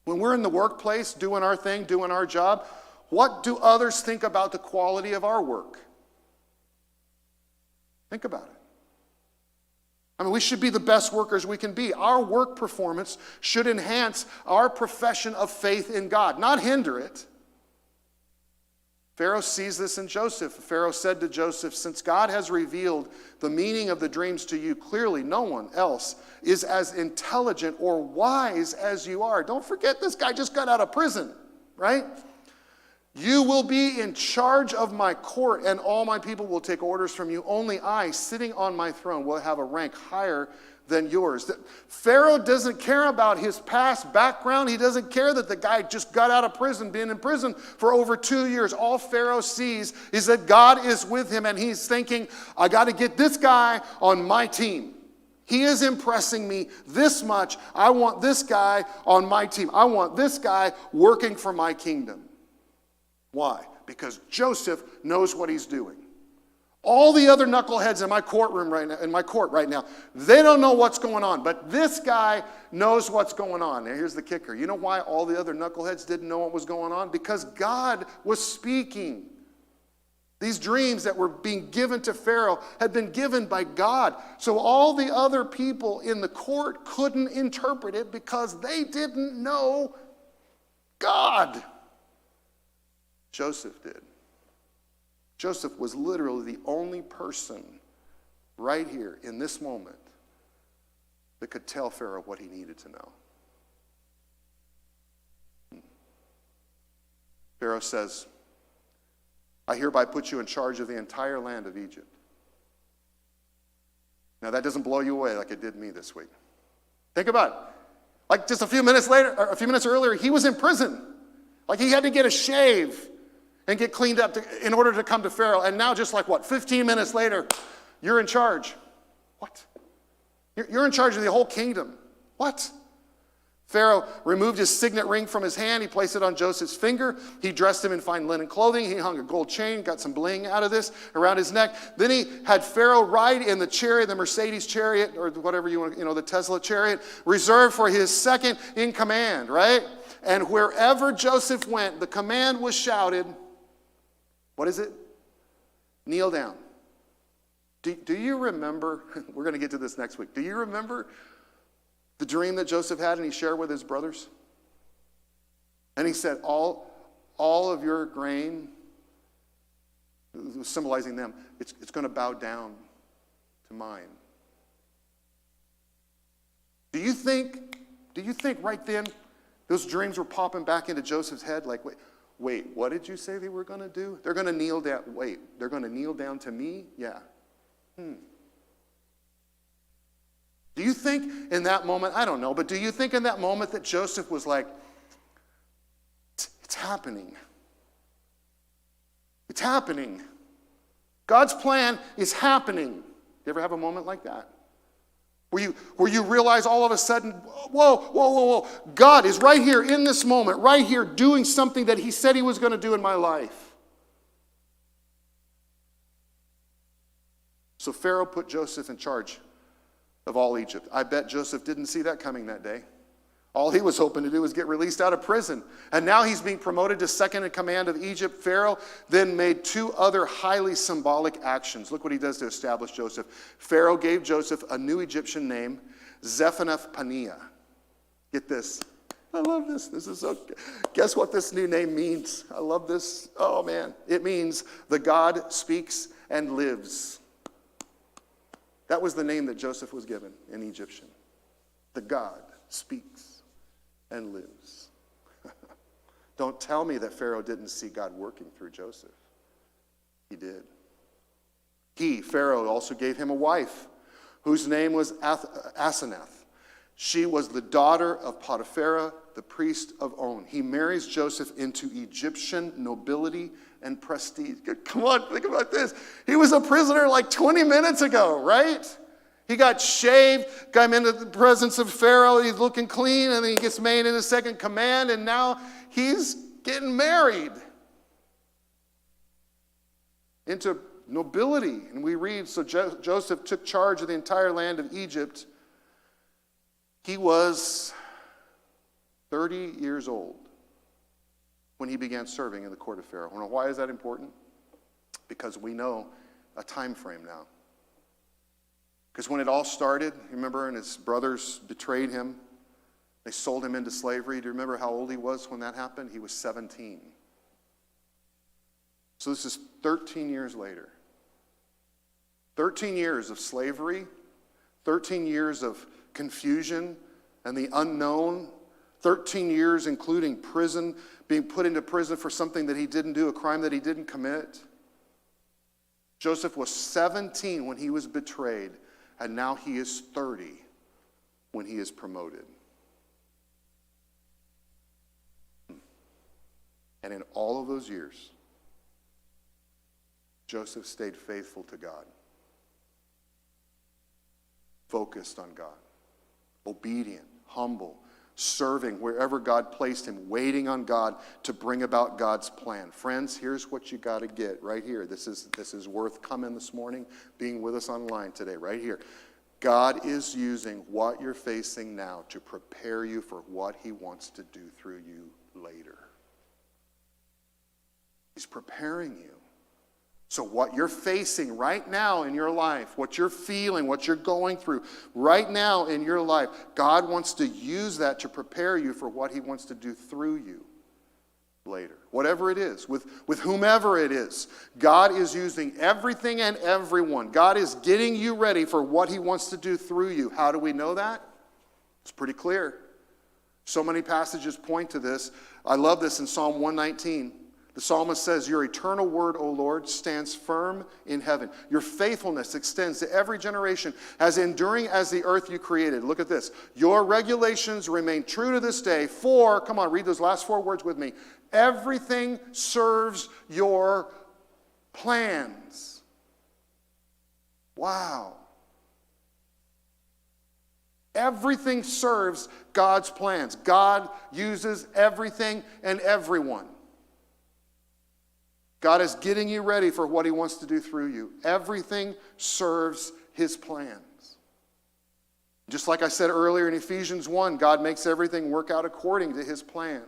D: When we're in the workplace, doing our thing, doing our job, what do others think about the quality of our work? Think about it. I mean, we should be the best workers we can be. Our work performance should enhance our profession of faith in God, not hinder it. Pharaoh sees this in Joseph. Pharaoh said to Joseph, since God has revealed the meaning of the dreams to you, clearly no one else is as intelligent or wise as you are. Don't forget, this guy just got out of prison, right? You will be in charge of my court, and all my people will take orders from you. Only I, sitting on my throne, will have a rank higher than yours. Pharaoh doesn't care about his past background. He doesn't care that the guy just got out of prison, been in prison for over 2 years. All Pharaoh sees is that God is with him, and he's thinking, I got to get this guy on my team. He is impressing me this much. I want this guy on my team. I want this guy working for my kingdom. Why? Because Joseph knows what he's doing. All the other knuckleheads in my courtroom right now, in my court right now, they don't know what's going on. But this guy knows what's going on. Now here's the kicker. You know why all the other knuckleheads didn't know what was going on? Because God was speaking. These dreams that were being given to Pharaoh had been given by God. So all the other people in the court couldn't interpret it because they didn't know God. Joseph did. Joseph was literally the only person right here in this moment that could tell Pharaoh what he needed to know. Pharaoh says, I hereby put you in charge of the entire land of Egypt. Now that doesn't blow you away like it did me this week. Think about it. Like just a few minutes earlier, he was in prison. Like he had to get a shave and get cleaned up in order to come to Pharaoh. And now just 15 minutes later, you're in charge. What? You're in charge of the whole kingdom. What? Pharaoh removed his signet ring from his hand. He placed it on Joseph's finger. He dressed him in fine linen clothing. He hung a gold chain, got some bling out of this around his neck. Then he had Pharaoh ride in the chariot, the Mercedes chariot, or whatever you want, the Tesla chariot, reserved for his second in command, right? And wherever Joseph went, the command was shouted, what is it? Kneel down. Do you remember, we're going to get to this next week, do you remember the dream that Joseph had and he shared with his brothers? And he said, all of your grain, symbolizing them, it's going to bow down to mine. Do you think right then those dreams were popping back into Joseph's head? Like, wait, what did you say they were going to do? They're going to kneel down. Wait, they're going to kneel down to me? Yeah. Do you think in that moment, I don't know, but do you think in that moment that Joseph was like, it's happening. It's happening. God's plan is happening. You ever have a moment like that? Where you realize all of a sudden, whoa. God is right here in this moment, right here doing something that he said he was going to do in my life. So Pharaoh put Joseph in charge of all Egypt. I bet Joseph didn't see that coming that day. All he was hoping to do was get released out of prison. And now he's being promoted to second in command of Egypt. Pharaoh then made two other highly symbolic actions. Look what he does to establish Joseph. Pharaoh gave Joseph a new Egyptian name, Zephanath-Paneah. Get this. I love this. This is so. Guess what this new name means? I love this. Oh, man. It means the God speaks and lives. That was the name that Joseph was given in Egyptian. The God speaks and lives. Don't tell me that Pharaoh didn't see God working through Joseph. He did. Pharaoh, also gave him a wife whose name was Asenath. She was the daughter of Potiphar, the priest of On. He marries Joseph into Egyptian nobility and prestige. Come on, think about this. He was a prisoner like 20 minutes ago, right? He got shaved, got him into the presence of Pharaoh. He's looking clean, and then he gets made into second command, and now he's getting married into nobility. And we read, so Joseph took charge of the entire land of Egypt. He was 30 years old when he began serving in the court of Pharaoh. Why is that important? Because we know a time frame now. Because when it all started, remember, and his brothers betrayed him, they sold him into slavery. Do you remember how old he was when that happened? He was 17. So this is 13 years later. 13 years of slavery, 13 years of confusion and the unknown, 13 years including prison, being put into prison for something that he didn't do, a crime that he didn't commit. Joseph was 17 when he was betrayed, and now he is 30 when he is promoted. And in all of those years, Joseph stayed faithful to God, focused on God, obedient, humble, serving wherever God placed him, waiting on God to bring about God's plan. Friends, here's what you got to get right here. This is worth coming this morning, being with us online today, right here. God is using what you're facing now to prepare you for what he wants to do through you later. He's preparing you. So what you're facing right now in your life, what you're feeling, what you're going through right now in your life, God wants to use that to prepare you for what he wants to do through you later. Whatever it is, with whomever it is, God is using everything and everyone. God is getting you ready for what he wants to do through you. How do we know that? It's pretty clear. So many passages point to this. I love this in Psalm 119. The psalmist says, your eternal word, O Lord, stands firm in heaven. Your faithfulness extends to every generation, as enduring as the earth you created. Look at this. Your regulations remain true to this day, for, come on, read those last four words with me. Everything serves your plans. Wow. Everything serves God's plans. God uses everything and everyone. God is getting you ready for what he wants to do through you. Everything serves his plans. Just like I said earlier in Ephesians 1, God makes everything work out according to his plan.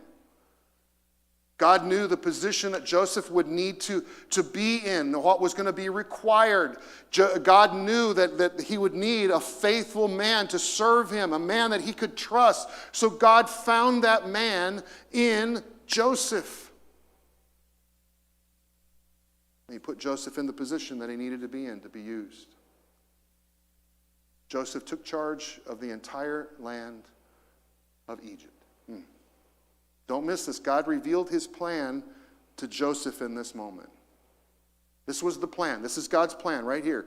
D: God knew the position that Joseph would need to be in, what was going to be required. God knew that he would need a faithful man to serve him, a man that he could trust. So God found that man in Joseph. And he put Joseph in the position that he needed to be in to be used. Joseph took charge of the entire land of Egypt. Don't miss this. God revealed his plan to Joseph in this moment. This was the plan. This is God's plan right here.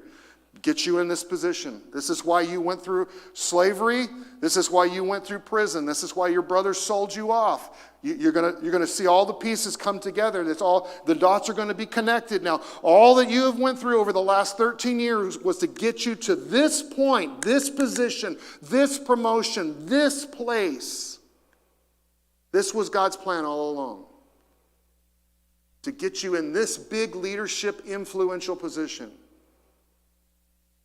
D: Get you in this position. This is why you went through slavery. This is why you went through prison. This is why your brothers sold you off. You're gonna see all the pieces come together. The dots are going to be connected. Now, all that you have went through over the last 13 years was to get you to this point, this position, this promotion, this place. This was God's plan all along. To get you in this big leadership, influential position.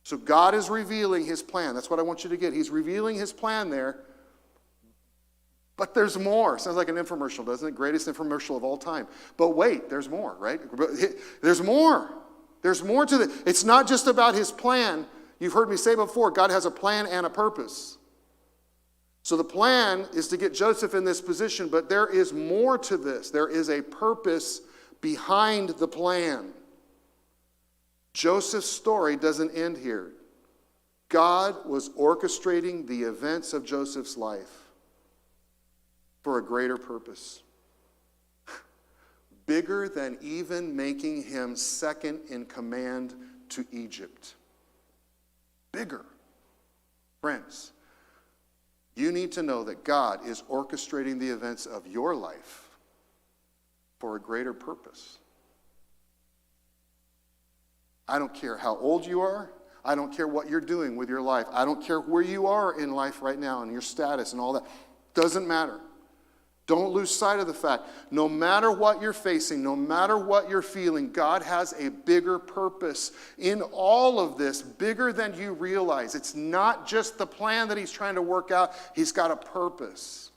D: So God is revealing his plan. That's what I want you to get. He's revealing his plan there. But there's more. Sounds like an infomercial, doesn't it? Greatest infomercial of all time. But wait, there's more, right? There's more. There's more to it. It's not just about his plan. You've heard me say before, God has a plan and a purpose. So the plan is to get Joseph in this position, but there is more to this. There is a purpose behind the plan. Joseph's story doesn't end here. God was orchestrating the events of Joseph's life for a greater purpose. Bigger than even making him second in command to Egypt. Bigger. Friends, you need to know that God is orchestrating the events of your life for a greater purpose. I don't care how old you are. I don't care what you're doing with your life. I don't care where you are in life right now and your status and all that. Doesn't matter. Don't lose sight of the fact, no matter what you're facing, no matter what you're feeling, God has a bigger purpose in all of this, bigger than you realize. It's not just the plan that he's trying to work out. He's got a purpose.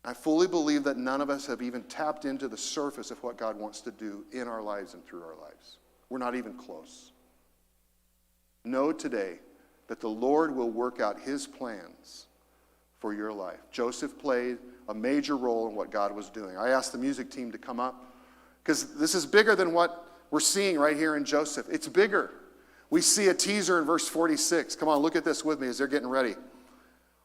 D: I fully believe that none of us have even tapped into the surface of what God wants to do in our lives and through our lives. We're not even close. Know today that the Lord will work out his plans for your life. Joseph played a major role in what God was doing. I asked the music team to come up because this is bigger than what we're seeing right here in Joseph. It's bigger. We see a teaser in verse 46. Come on, look at this with me as they're getting ready.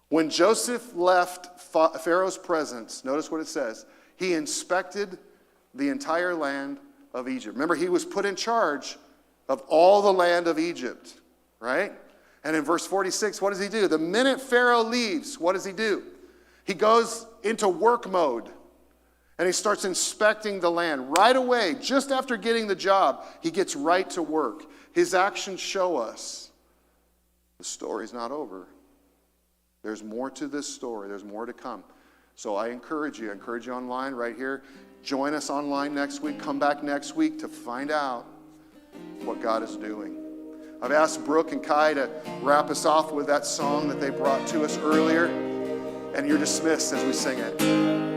D: When Joseph left Pharaoh's presence, notice what it says. He inspected the entire land of Egypt. Remember, he was put in charge of all the land of Egypt, right? And in verse 46, what does he do? The minute Pharaoh leaves, what does he do? He goes into work mode and he starts inspecting the land. Right away, just after getting the job, he gets right to work. His actions show us the story's not over. There's more to this story. There's more to come. So I encourage you online right here. Join us online next week. Come back next week to find out what God is doing. I've asked Brooke and Kai to wrap us off with that song that they brought to us earlier. And you're dismissed as we sing it.